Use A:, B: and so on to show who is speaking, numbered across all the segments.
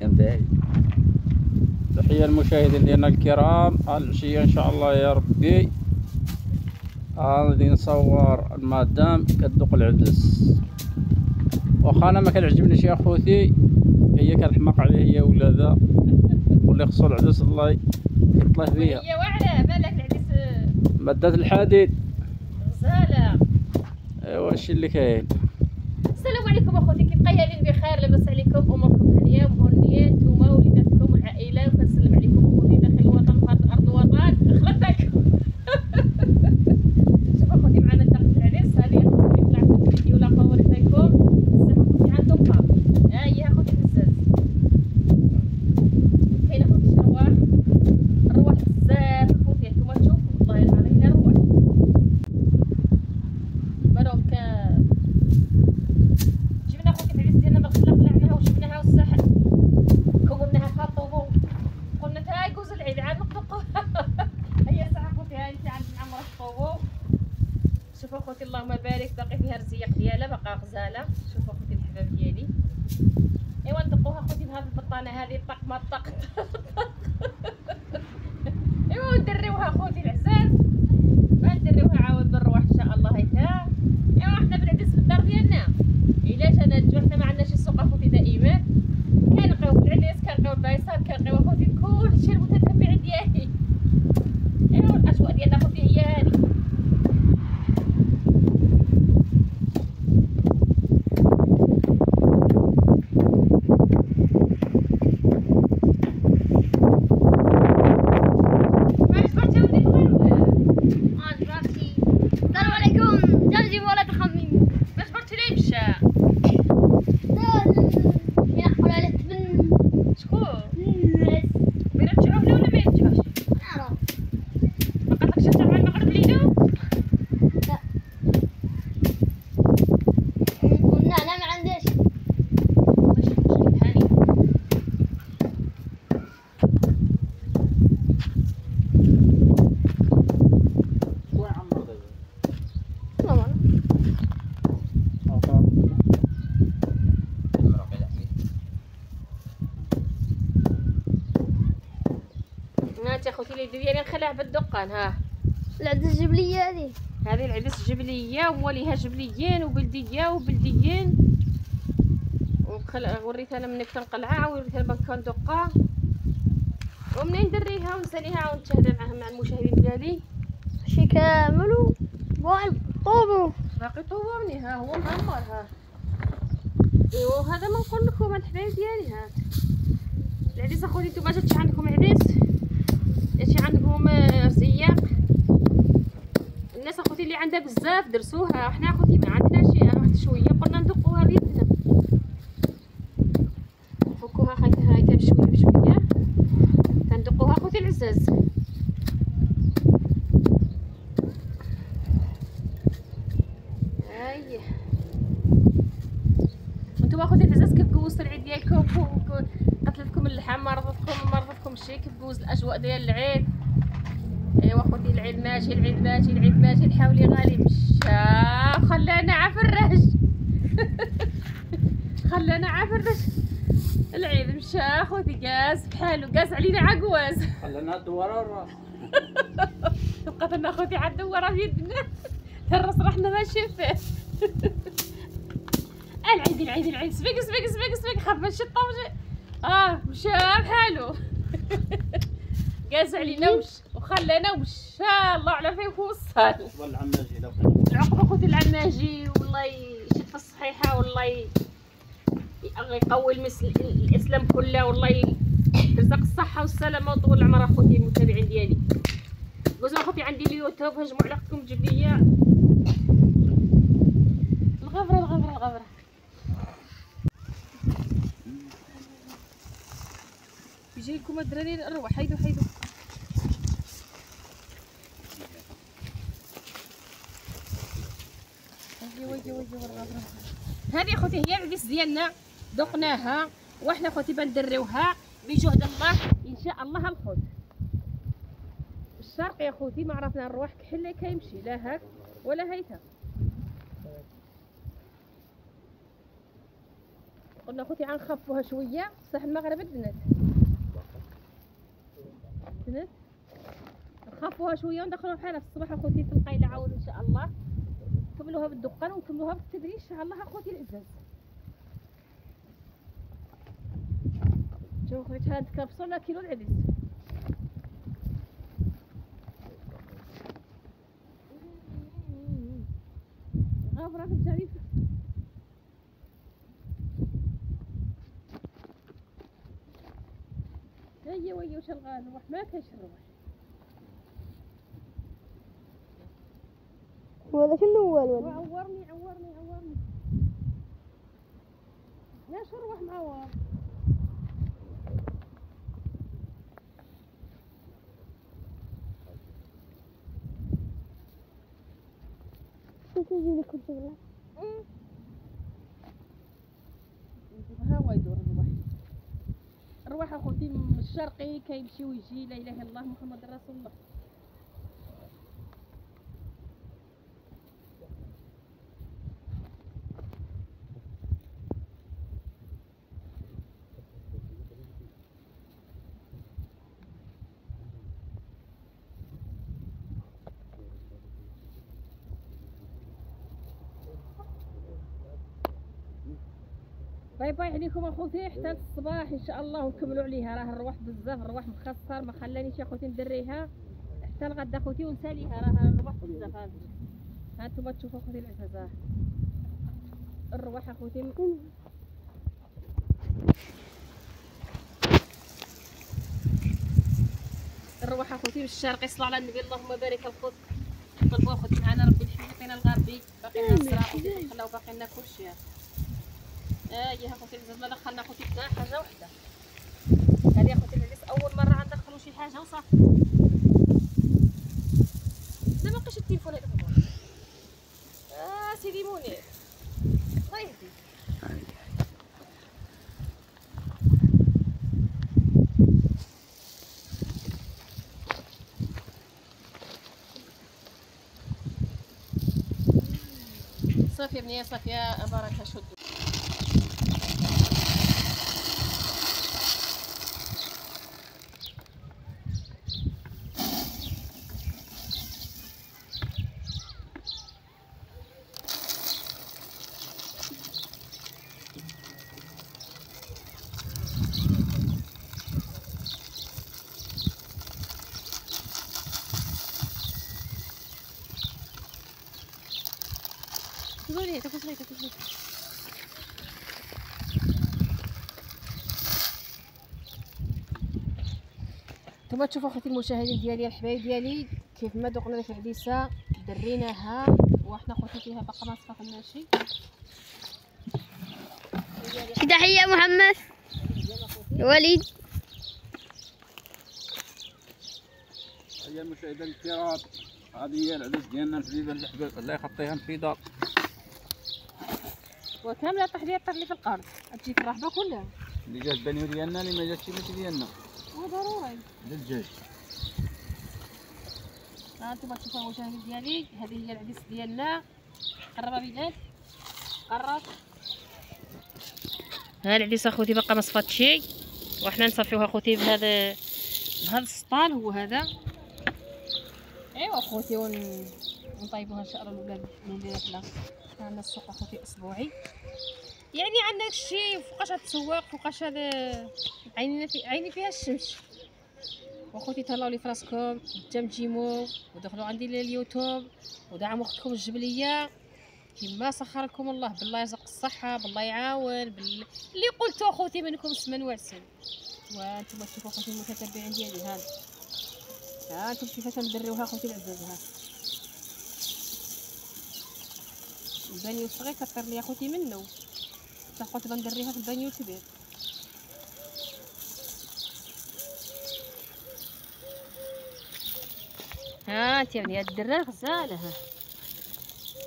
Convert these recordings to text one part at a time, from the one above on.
A: ينتهي. تحية المشاهدين ديالنا الكرام. العشية ان شاء الله يا ربي غادي نصور المدام كتذوق العدس. واخا انا ما كنعجبنيش يا خوتي، هي كنحماق عليه هي ولادها، واللي خصو العدس الله يطلع فيها.
B: هي واعره مالك العدس
A: مادة الحديد
B: غزاله.
A: ايوا هادشي اللي كاين.
B: السلام عليكم اخوتي، كيف قايلين بخير؟ لاباس عليكم؟ اموركم هانيه ومهنيين نتوما وليداتكم والعائله، وكنسلم عليكم اخوتي داخل الوطن وخارج ارض الوطن. خلطك شوف اخوتي معنا دقه العريس هذه اخوتي طلعت في الفيديو لا فوريتها لكم. بصح اخوتي عندهم باب، ها هي اخوتي الهزاز. كاين اخوتي الشرواح، الرواح بزاف اخوتي نتوما تشوفوا والله العظيم لا رواح. دونك جبنا اخوتي العريس ديالنا من الخلا، قلعناها وجبناها والساحل كوناها فيها الطوبو، قلنا هاي جوز العيد عاد نطلقوها. هي ساعه اخوتي هاي انت عند عمرها الطوبو. شوفوا اخوتي اللهم بارك، باقي فيها الرزيق ديالها باقا غزاله. شوفوا اخوتي الحباب ديالي. ايوا ندقوها اخوتي بهذه البطانه هذه طق ما طق. ايوا ندريوها اخوتي العزاز، ما ندريوها عاود بالرواح ان شاء الله. هيتا ايوا حنا بالعدس في الدار ديالنا. علاش انا نجو؟ حنا ما عندناش السوق اخوتي دائما، كنلقاو في العدس، كنلقاو البايصات، كنلقاو اخوتي كلشي المتتبع ديالي. ايوا الاسواق ديالنا اخوتي هي هذه. هاتي اخوتي اليد ديالي نخليها بالدقان. ها
C: العدس الجبلية
B: هذه العدس جبليه ومواليها جبليين وبلديه وبلديين. وريتها انا منك تنقلعها، وريتها لما كندقها ومنين ندريها ونساليها ونتشاهد معها مع المشاهدين ديالي.
C: شي كامل طوبو
B: باقي طوبوني. ها هو معمر. ها ايوا هذا ما نقول لكم الحبايب ديالي. ها العدس اخوتي نتوما جاتش عندكم عدس، جاتش عندكم رزياق. الناس اخوتي اللي عندها بزاف درسوها، حنا اخوتي ما عندناش واحد شويه قلنا ندقوها بيدنا، نفكوها هايتا بشويه بشويه كندقوها اخوتي العزاز. هاي انتم اخوتي العزاز كيف جوزتوا العيد ديالكم؟ قتلتكم اللحم، مرضتكم الشي؟ كيف جوز الاجواء ديال العيد؟ ايوا اخوتي العيد ماجي، العيد ماجي، العيد ماجي، الحاولي غالي مشى خلانا عفرش. خلانا عفرش العيد مشى اخوتي، قاز بحالو، قاز علينا عقواز.
A: خلينا الدواره الراس.
B: بقات لنا اخوتي عاد الدواره في يدنا، الراس رحنا ما شفاه. العيد العيد العيد، سبق سبق سبق سبق، خاف من الشطه مشى بحالو. قاز علينا وخلانا ومشى الله على فين وصل.
A: والعماجي لو
B: العقبه اخوتي العماجي والله يشفى الصحيحه، والله يقوي الاسلام كله، والله يرزق الصحه والسلامه وطول العمر اخوتي المتابعين ديالي. قولوا اخوتي عندي اليوتيوب، هجموا علاقتكم الجبليه. الغبره الغبره الغبره. يجي لكم الدراري الروح، حيدو حيدو. هذه اخوتي هي العدس ديالنا، ذقناها وحنا اخوتي بندريوها بجهد الله ان شاء الله. الخوت الشرق يا اخوتي ما عرفنا نروح كحل كيمشي، لا هاك ولا هيتا. قلنا خوتي غنخفوها شويه صح المغرب دنت نخفوها شويه وندخلوها بحالها في الصباح اخوتي في القيله عاود ان شاء الله نكملوها بالدقان ونكملوها بالتدريج ان شاء الله اخوتي العزاز. شوفوا خوتي هاد كبسوله كيلو العدس غابره في الجريف. هيا ويا وش الغاز نروح ما كاينش نروح.
C: ولا شنو هو الولد؟
B: عورني لا شو نروح معور.
C: شو تجي لكم شغله؟
B: ها هو يدور الرواح اخوتي من الشرقي كيمشي ويجي لا اله الا الله محمد رسول الله. باي باي عليكم اخوتي حتى الصباح ان شاء الله ونكملوا عليها. راه الرواح بزاف الرواح مخسر ما خلانيش اخوتي ندريها حتى الغدا اخوتي ونساليها. راه الرواح بزاف ها انتم تشوفوا اخوتي العزازه الرواح اخوتي الرواح اخوتي بالشرقي صلى على النبي اللهم بارك الخط طلبوا اخوتي معنا ربي يحفظنا الغربي باقي لنا الصرا اخوتي نخليو باقي لنا كلشي. يا اخوتي العزاز ما دخلنا اخوتي حتى حاجه وحده. هذه اخوتي العزاز اول مره غندخلوا شي حاجه وصافي. لا ما بقاش التليفون هذاك سيدي منير الله يهديك. صافي يا بنيه صافي يا بركه شدوا. تقولي تاكل نتوما تشوفوا اخوتي المشاهدين ديالي الحبايب ديالي كيف ما دوقنا لك العديسه دريناها وحنا خوتي فيها باقا ما صفقناش شي.
C: شي تحيه محمد وليد.
A: أيها المشاهدين الكرام هذه هي العدس ديالنا الحبيبه الحباب الله يخطيها مفيده
B: وكامله التحضير اللي في القرض تجي في الرحبه كلها
A: اللي جات البانيو ديالنا اللي ما جاتش ماشي ديالنا
B: ضروري
A: للدجاج.
B: ها انتم تشوفوا المشاهدين ديالي هذه هي العدس ديالنا. قرب بلال قرب. ها العدس اخوتي باقا ما صفاتش شي وحنا نصفيوها اخوتي بهذا السطال هو هذا. ايوا اخوتي ونطيبوها ان شاء الله الاولاد من داخله. عندنا السوق اخوتي اسبوعي يعني عندنا الشيء فوقاش غتسوق فوقاش هذا عيني فيها الشمس. واخوتي تهلاو لي فراسكم تجمجموا ودخلوا عندي لليوتيوب ودعموا اختكم الجبليه كما سخر لكم الله. بالله يرزق الصحه بالله يعاون اللي قلتو اخوتي منكم سمن وعسل. وانتم تشوفوا اخوتي المتتبعين ديالي ها انتم كيفاش ندريوها اخوتي العزاز. ها البانيو الصغير كثر لي اخوتي منه تاخذ بندريها في البانيو الكبير. ها انت يعني الدره غزاله.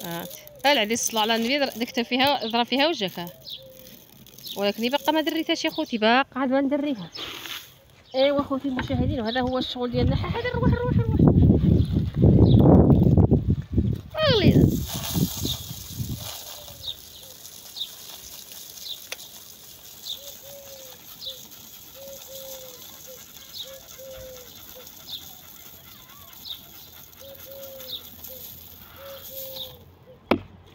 B: ها العدس صلى على النبي دكت فيها ضرب فيها وجهك ولكن باقا ما دريتهاش يا خوتي باقا عاد ما ندريها. ايوا اخوتي المشاهدين وهذا هو الشغل ديالنا. هذا نروح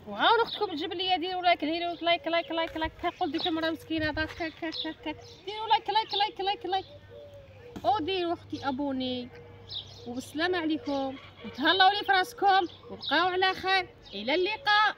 B: وعاون اختكم الجبليه ديروا لايك لايك لايك لايك لايك. كنقول ديك المراه مسكينه هذاك ديروا لايك لايك لايك لايك لايك. وديروا اختي ابوني. وبالسلامه عليكم وتهلاو لي فراسكم وبقاو على خير. الى اللقاء.